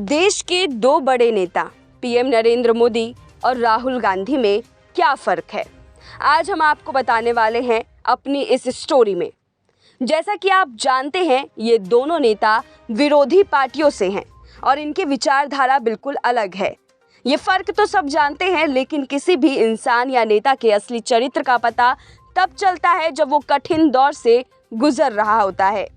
देश के दो बड़े नेता पीएम नरेंद्र मोदी और राहुल गांधी में क्या फ़र्क है, आज हम आपको बताने वाले हैं अपनी इस स्टोरी में। जैसा कि आप जानते हैं, ये दोनों नेता विरोधी पार्टियों से हैं और इनकी विचारधारा बिल्कुल अलग है। ये फ़र्क तो सब जानते हैं, लेकिन किसी भी इंसान या नेता के असली चरित्र का पता तब चलता है जब वो कठिन दौर से गुजर रहा होता है।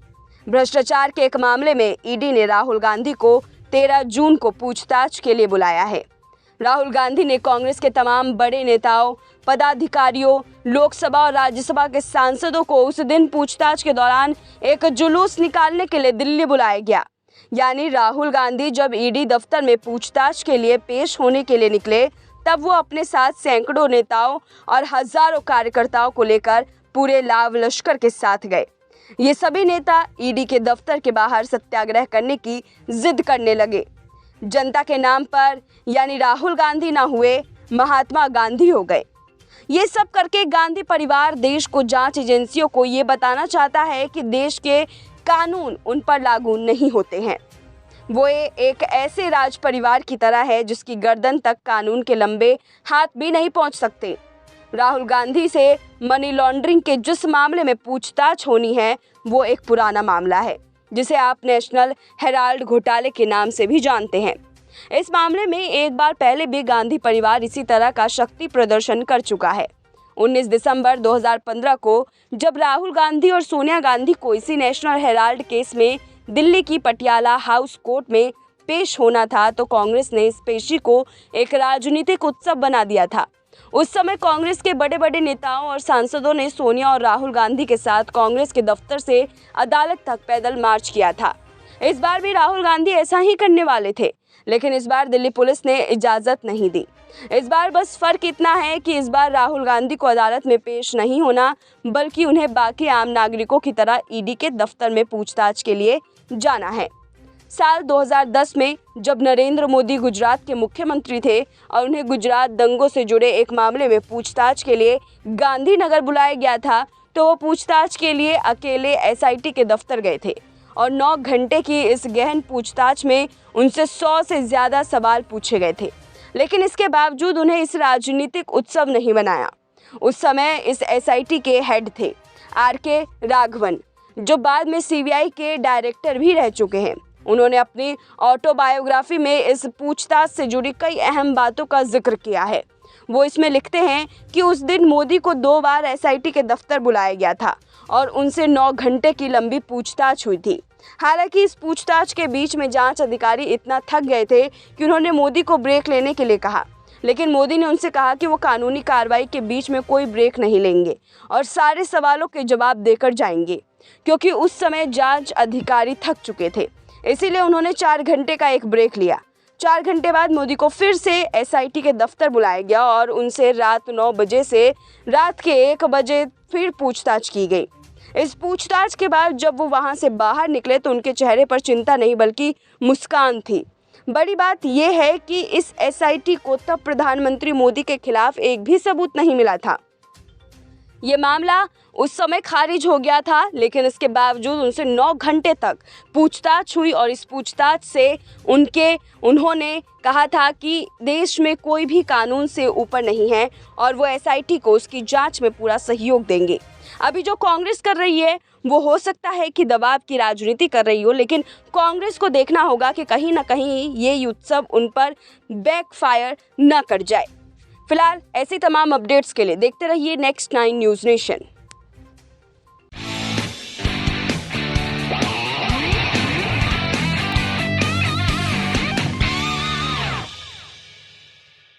भ्रष्टाचार के एक मामले में ईडी ने राहुल गांधी को 13 जून को पूछताछ के लिए बुलाया है। राहुल गांधी ने कांग्रेस के तमाम बड़े नेताओं, पदाधिकारियों, लोकसभा और राज्यसभा के सांसदों को उस दिन पूछताछ के दौरान एक जुलूस निकालने के लिए दिल्ली बुलाया गया। यानी राहुल गांधी जब ईडी दफ्तर में पूछताछ के लिए पेश होने के लिए निकले, तब वो अपने साथ सैकड़ों नेताओं और हजारों कार्यकर्ताओं को लेकर पूरे लाव लश्कर के साथ गए। ये सभी नेता ईडी के दफ्तर के बाहर सत्याग्रह करने की जिद करने लगे। जनता के नाम पर यानी राहुल गांधी ना हुए, महात्मा गांधी हो गए। ये सब करके गांधी परिवार देश को, जांच एजेंसियों को ये बताना चाहता है कि देश के कानून उन पर लागू नहीं होते हैं। वो एक ऐसे राज परिवार की तरह है जिसकी गर्दन तक कानून के लंबे हाथ भी नहीं पहुंच सकते। राहुल गांधी से मनी लॉन्ड्रिंग के जिस मामले में पूछताछ होनी है, वो एक पुराना मामला है जिसे आप नेशनल हेराल्ड घोटाले के नाम से भी जानते हैं। इस मामले में एक बार पहले भी गांधी परिवार इसी तरह का शक्ति प्रदर्शन कर चुका है। 19 दिसंबर 2015 को जब राहुल गांधी और सोनिया गांधी को इसी नेशनल हेराल्ड केस में दिल्ली की पटियाला हाउस कोर्ट में पेश होना था, तो कांग्रेस ने इस पेशी को एक राजनीतिक उत्सव बना दिया था। उस समय कांग्रेस के बड़े बड़े नेताओं और सांसदों ने सोनिया और राहुल गांधी के साथ कांग्रेस के दफ्तर से अदालत तक पैदल मार्च किया था। इस बार भी राहुल गांधी ऐसा ही करने वाले थे, लेकिन इस बार दिल्ली पुलिस ने इजाज़त नहीं दी। इस बार बस फ़र्क इतना है कि इस बार राहुल गांधी को अदालत में पेश नहीं होना, बल्कि उन्हें बाकी आम नागरिकों की तरह ईडी के दफ्तर में पूछताछ के लिए जाना है। साल 2010 में जब नरेंद्र मोदी गुजरात के मुख्यमंत्री थे और उन्हें गुजरात दंगों से जुड़े एक मामले में पूछताछ के लिए गांधीनगर बुलाया गया था, तो वो पूछताछ के लिए अकेले एसआईटी के दफ्तर गए थे और 9 घंटे की इस गहन पूछताछ में उनसे 100 से ज़्यादा सवाल पूछे गए थे। लेकिन इसके बावजूद उन्हें इस राजनीतिक उत्सव नहीं बनाया। उस समय इस एसआईटी के हेड थे आर.के. राघवन, जो बाद में सीबीआई के डायरेक्टर भी रह चुके हैं। उन्होंने अपनी ऑटोबायोग्राफी में इस पूछताछ से जुड़ी कई अहम बातों का जिक्र किया है। वो इसमें लिखते हैं कि उस दिन मोदी को 2 बार एसआईटी के दफ्तर बुलाया गया था और उनसे 9 घंटे की लंबी पूछताछ हुई थी। हालांकि इस पूछताछ के बीच में जांच अधिकारी इतना थक गए थे कि उन्होंने मोदी को ब्रेक लेने के लिए कहा, लेकिन मोदी ने उनसे कहा कि वो कानूनी कार्रवाई के बीच में कोई ब्रेक नहीं लेंगे और सारे सवालों के जवाब देकर जाएंगे, क्योंकि उस समय जांच अधिकारी थक चुके थे। इसीलिए उन्होंने 4 घंटे का एक ब्रेक लिया। 4 घंटे बाद मोदी को फिर से एसआईटी के दफ्तर बुलाया गया और उनसे रात 9 बजे से रात के 1 बजे फिर पूछताछ की गई। इस पूछताछ के बाद जब वो वहां से बाहर निकले तो उनके चेहरे पर चिंता नहीं बल्कि मुस्कान थी। बड़ी बात यह है कि इस एसआईटी को तब प्रधानमंत्री मोदी के खिलाफ एक भी सबूत नहीं मिला था। ये मामला उस समय खारिज हो गया था, लेकिन इसके बावजूद उनसे 9 घंटे तक पूछताछ हुई और इस पूछताछ से उन्होंने कहा था कि देश में कोई भी कानून से ऊपर नहीं है और वो एसआईटी को उसकी जांच में पूरा सहयोग देंगे। अभी जो कांग्रेस कर रही है, वो हो सकता है कि दबाव की राजनीति कर रही हो, लेकिन कांग्रेस को देखना होगा कि कहीं ना कहीं ये उत्सव उन पर बैकफायर न कर जाए। फिलहाल ऐसी तमाम अपडेट्स के लिए देखते रहिए नेक्स्ट 9 न्यूज़ नेशन।